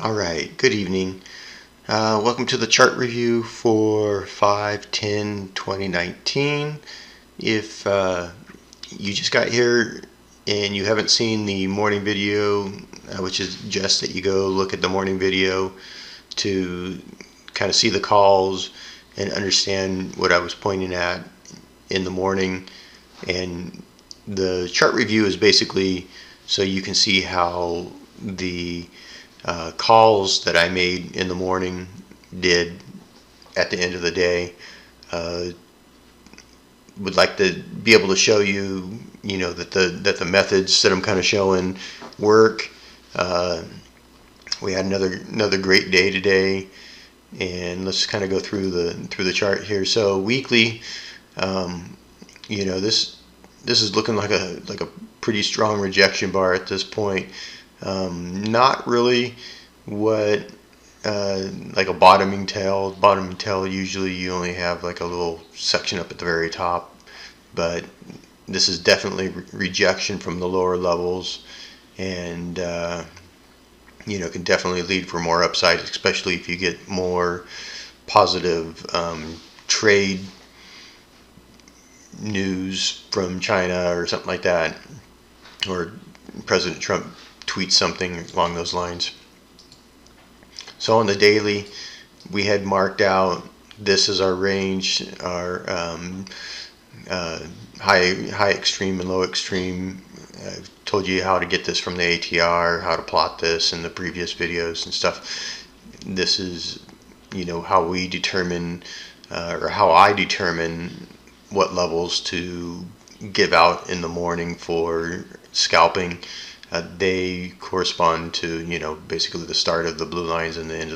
All right, good evening. Welcome to the chart review for 5/10/2019. If you just got here and you haven't seen the morning video, which is just that you go look at the morning video to kind of see the calls and understand what I was pointing at in the morning. And the chart review is basically so you can see how the calls that I made in the morning did at the end of the day. Would like to be able to show you, that the methods that I'm kind of showing work. We had another great day today, and let's kind of go through the chart here. So weekly, this is looking like a pretty strong rejection bar at this point. Not really what like a bottoming tail. Bottoming tail, usually you only have like a little section up at the very top, but this is definitely rejection from the lower levels, and can definitely lead for more upside, especially if you get more positive trade news from China or something like that, or President Trump tweets something along those lines. So on the daily, we had marked out this is our range, our high extreme and low extreme. I've told you how to get this from the ATR, how to plot this in the previous videos and stuff. This is, how we determine, or how I determine what levels to give out in the morning for scalping. They correspond to basically the start of the blue lines and the end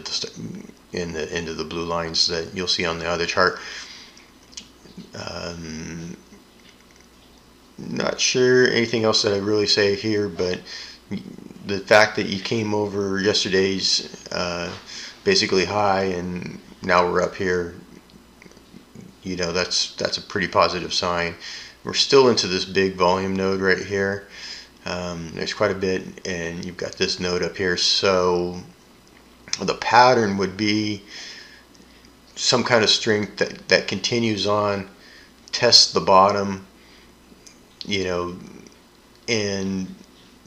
of the blue lines that you'll see on the other chart. Not sure anything else that I really say here, but the fact that you came over yesterday's basically high and now we're up here, that's a pretty positive sign. We're still into this big volume node right here. There's quite a bit, and you've got this node up here. So the pattern would be some kind of strength that continues on, tests the bottom, and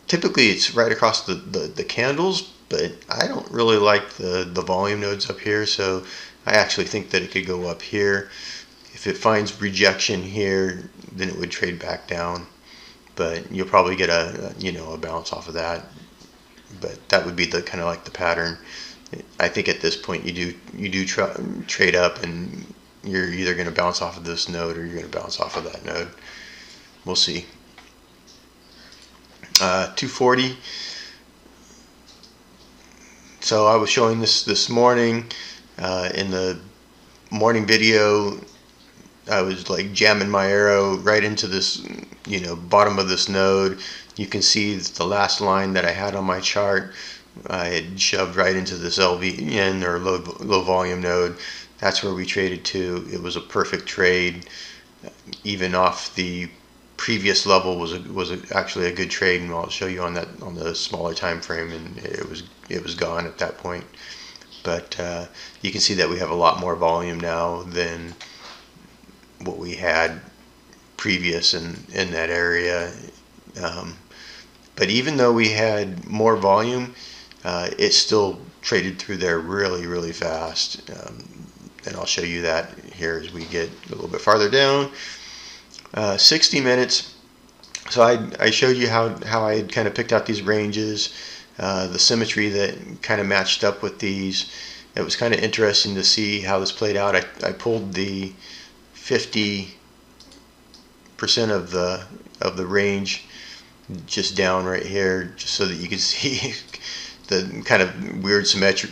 typically it's right across the candles, but I don't really like the volume nodes up here, so I actually think that it could go up here. If it finds rejection here, then it would trade back down, but you'll probably get a bounce off of that. But that would be the kind of like the pattern. I think at this point you do trade up, and you're either going to bounce off of this node or you're going to bounce off of that node. We'll see. 240. So I was showing this morning in the morning video. I was like jamming my arrow right into this, bottom of this node. You can see the last line that I had on my chart. I had shoved right into this LVN, or low volume node. That's where we traded to. It was a perfect trade. Even off the previous level was actually a good trade, and I'll show you on the smaller time frame, and it was gone at that point. But you can see that we have a lot more volume now than what we had previous in that area. But even though we had more volume, it still traded through there really, really fast. And I'll show you that here as we get a little bit farther down. 60 minutes. So I showed you how I had kind of picked out these ranges, the symmetry that kind of matched up with these. It was kind of interesting to see how this played out. I pulled the 50% of the range just down right here, just so that you could see the kind of weird symmetric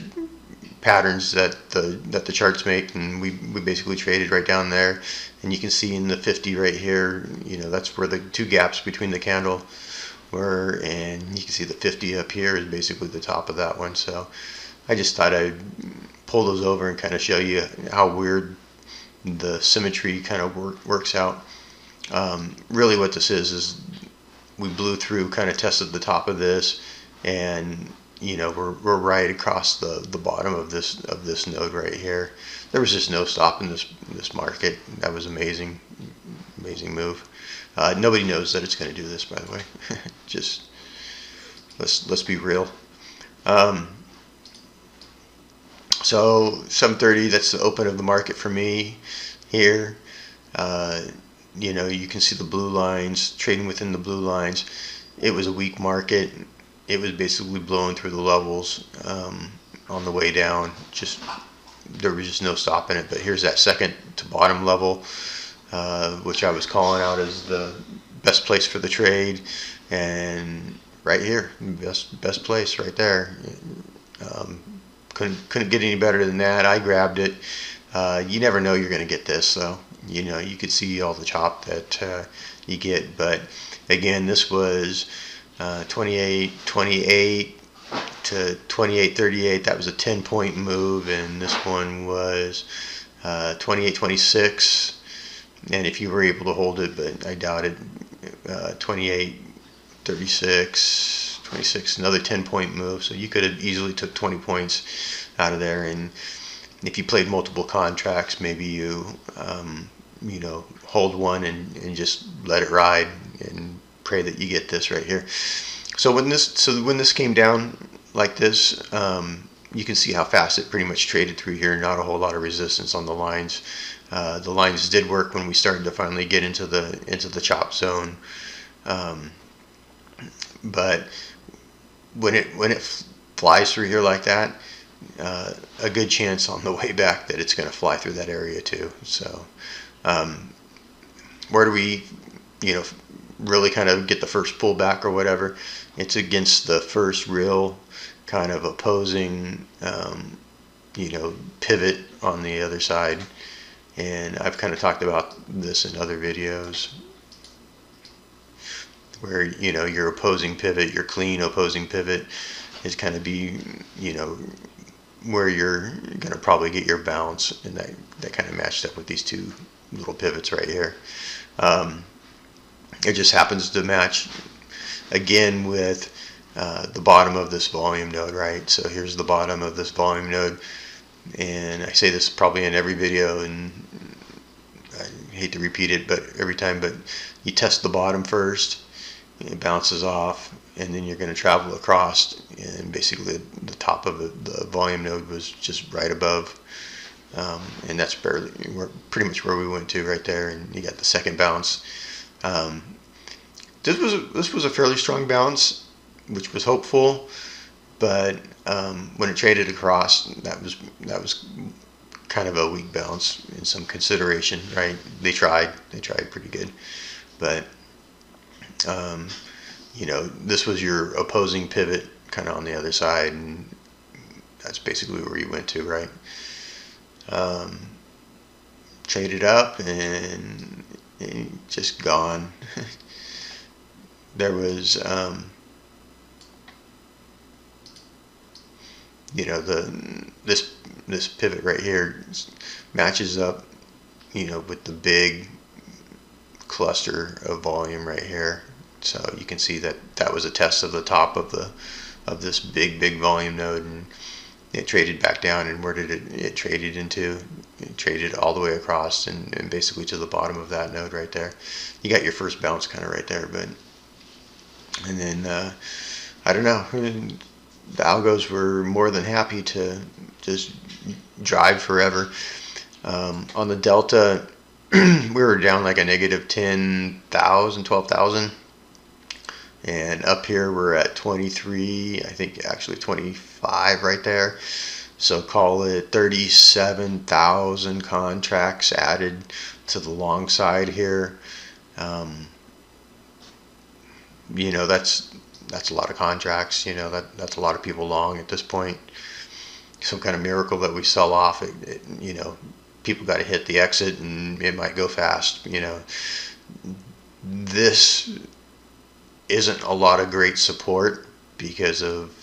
patterns that the charts make, and we basically traded right down there. And you can see in the 50 right here, that's where the two gaps between the candle were, and you can see the 50 up here is basically the top of that one. So I just thought I'd pull those over and kind of show you how weird the symmetry kind of works out. Really what this is we blew through, kind of tested the top of this, and we're right across the bottom of this node right here. There was just no stopping this market. That was amazing move. Nobody knows that it's going to do this, by the way. Just let's be real. So 7:30, that's the open of the market for me here. You can see the blue lines, trading within the blue lines. It was a weak market. It was basically blowing through the levels on the way down. There was just no stopping it. But here's that second to bottom level, which I was calling out as the best place for the trade, and right here, best place right there. Couldn't get any better than that. I grabbed it. You never know you're going to get this, so you could see all the chop that you get. But again, this was 28.28 to 28.38. That was a 10-point move, and this one was 28.26. And if you were able to hold it, but I doubt it, 28.36, 26, another 10-point move. So you could have easily took 20 points out of there. And if you played multiple contracts, maybe you hold one and just let it ride and pray that you get this right here. So when this came down like this, you can see how fast it pretty much traded through here. Not a whole lot of resistance on the lines. The lines did work when we started to finally get into the chop zone, but when it flies through here like that, a good chance on the way back that it's going to fly through that area too. So where do we really kind of get the first pullback or whatever? It's against the first real kind of opposing pivot on the other side. And I've kind of talked about this in other videos, where your opposing pivot, your clean opposing pivot, is kind of be where you're going to probably get your bounce, and that kind of matched up with these two little pivots right here. It just happens to match again with the bottom of this volume node, right? So here's the bottom of this volume node, and I say this probably in every video, and I hate to repeat it, but every time, but you test the bottom first, it bounces off, and then you're going to travel across, and basically the top of the volume node was just right above, and that's pretty much where we went to right there, and you got the second bounce. This was a fairly strong bounce, which was hopeful, but when it traded across, that was kind of a weak bounce in some consideration, right? They tried pretty good, but this was your opposing pivot kind of on the other side, and that's basically where you went to, right? Traded up and just gone. There was this pivot right here matches up with the big cluster of volume right here. So you can see that was a test of the top of this big volume node, and it traded back down. And where did it traded into? It traded all the way across and basically to the bottom of that node right there. You got your first bounce kind of right there, and then I don't know, the algos were more than happy to just drive forever. On the delta, we were down like a negative 10,000, 12,000. And up here we're at 23, I think actually 25 right there. So call it 37,000 contracts added to the long side here. That's a lot of contracts. That's a lot of people long at this point. Some kind of miracle that we sell off. People got to hit the exit, and it might go fast. This isn't a lot of great support because of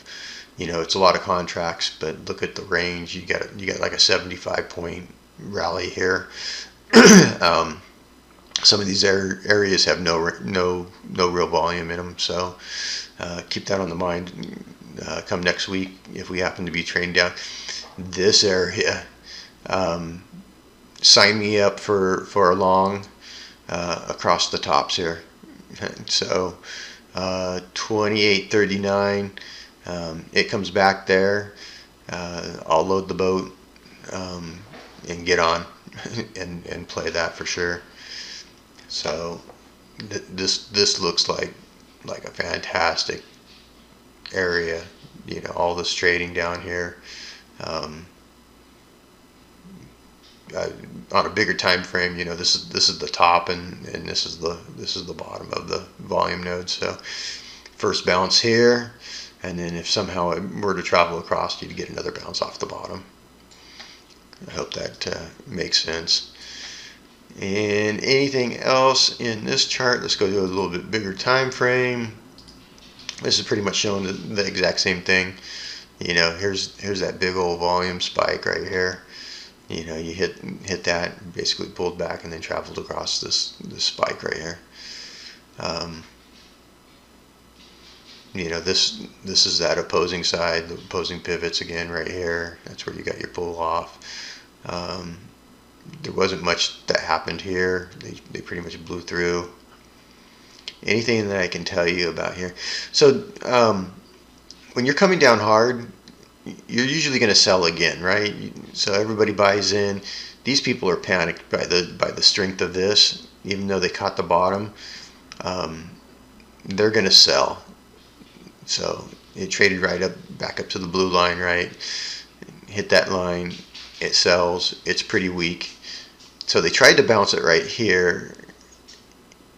it's a lot of contracts, but look at the range. You got like a 75-point rally here. Some of these areas have no real volume in them, so keep that on the mind. come next week if we happen to be trading down this area. Sign me up for a long across the tops here. So 28.39, it comes back there. I'll load the boat and get on and play that for sure. So this looks like a fantastic area. You know, all this trading down here. On a bigger time frame, you know, this is the top and this is the bottom of the volume node. So first bounce here, and then if somehow it were to travel across, you'd get another bounce off the bottom. I hope that makes sense. And anything else in this chart? Let's go to a little bit bigger time frame. This is pretty much showing the exact same thing. You know, here's that big old volume spike right here. You know, you hit that, basically pulled back, and then traveled across this spike right here. You know, this is that opposing side, the opposing pivots again right here. That's where you got your pull off. There wasn't much that happened here. They pretty much blew through. Anything that I can tell you about here? So when you're coming down hard, you're usually going to sell again, right? So everybody buys in. These people are panicked by the strength of this, even though they caught the bottom. They're going to sell. So it traded right up, back up to the blue line, right? Hit that line, it sells. It's pretty weak. So they tried to bounce it right here,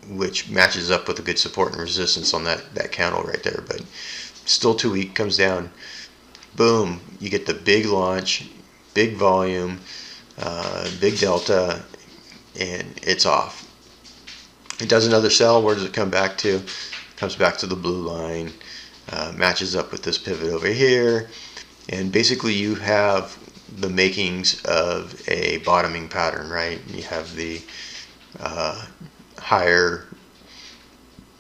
which matches up with a good support and resistance on that candle right there, but still too weak. Comes down, boom, you get the big launch, big volume, big delta, and it's off. It does another sell. Where does it come back to? It comes back to the blue line, matches up with this pivot over here, and basically you have the makings of a bottoming pattern, right? You have the higher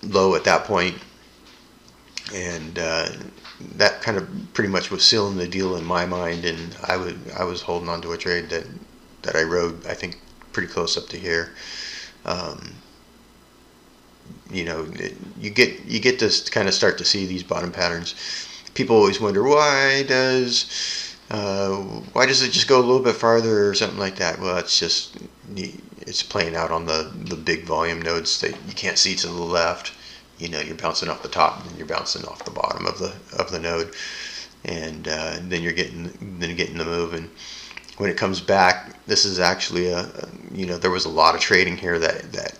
low at that point, and that kind of pretty much was sealing the deal in my mind. And I was holding on to a trade that I rode, I think, pretty close up to here. You know, you get to kind of start to see these bottom patterns. People always wonder why does it just go a little bit farther or something like that? Well, it's playing out on the big volume nodes that you can't see to the left. You know, you're bouncing off the top, and then you're bouncing off the bottom of the node, and then you're getting the move. And when it comes back, this is actually you know, there was a lot of trading here that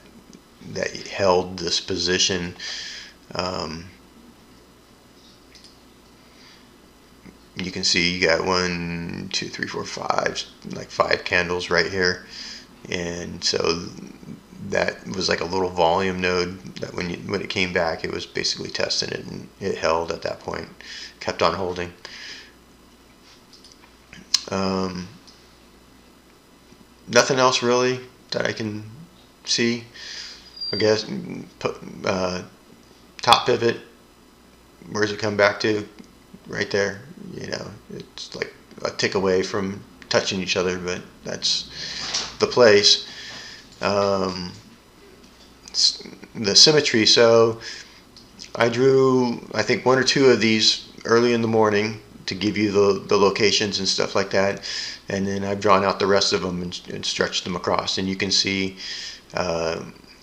held this position. You can see you got 1, 2, 3, 4, 5, like 5 candles right here, and so that was like a little volume node that when it came back, it was basically testing it, and it held at that point, kept on holding. Nothing else really that I can see. I guess top pivot. Where does it come back to? Right there. You know, it's like a tick away from touching each other, but that's the place. The symmetry. So I drew, I think, 1 or 2 of these early in the morning to give you the locations and stuff like that, and then I've drawn out the rest of them and stretched them across. And you can see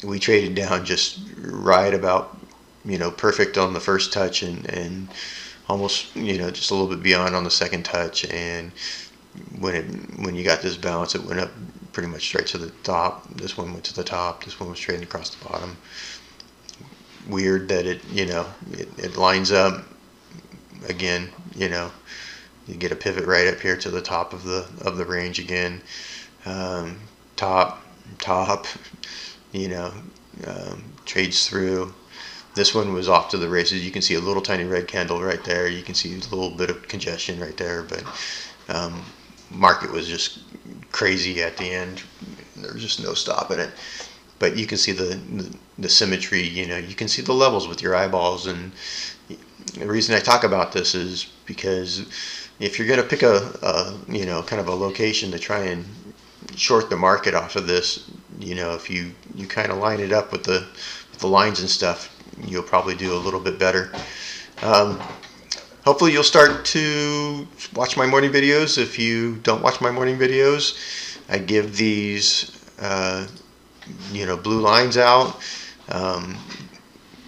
we traded down just right about, you know, perfect on the first touch, and almost, you know, just a little bit beyond on the second touch. And when you got this bounce, it went up pretty much straight to the top. This one went to the top. This one was trading across the bottom. Weird that it lines up again. You know, you get a pivot right up here to the top of the range again. Top. You know, trades through. This one was off to the races. You can see a little tiny red candle right there. You can see a little bit of congestion right there, but market was just crazy at the end. There was just no stopping it. But you can see the symmetry. You know, you can see the levels with your eyeballs, and the reason I talk about this is because if you're going to pick a kind of a location to try and short the market off of this, if you kind of line it up with the lines and stuff, you'll probably do a little bit better. Hopefully you'll start to watch my morning videos. If you don't watch my morning videos, I give these blue lines out.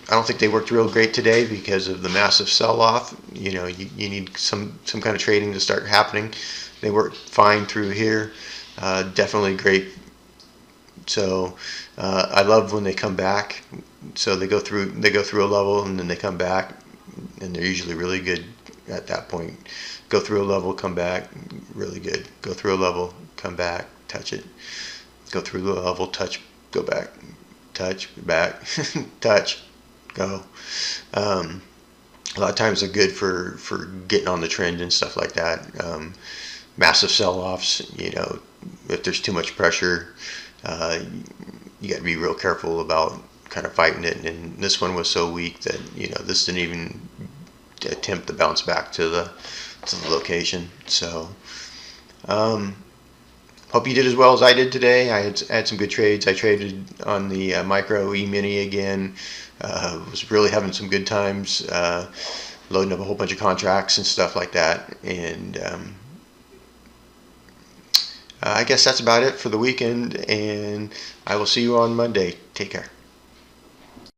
I don't think they worked real great today because of the massive sell-off. You need some kind of trading to start happening. They worked fine through here. Definitely great. So I love when they come back. So they go through a level and then they come back, and they're usually really good at that point. Go through a level, come back, really good. Go through a level, come back, touch it. Go through the level, touch, go back, touch, back, touch, go. A lot of times they're good for getting on the trend and stuff like that. Massive sell-offs, if there's too much pressure, you got to be real careful about kind of fighting it. And this one was so weak that this didn't even attempt to bounce back to the location. So hope you did as well as I did today. I had some good trades. I traded on the micro E-mini again. Was really having some good times, loading up a whole bunch of contracts and stuff like that. And I guess that's about it for the weekend, and I will see you on Monday. Take care.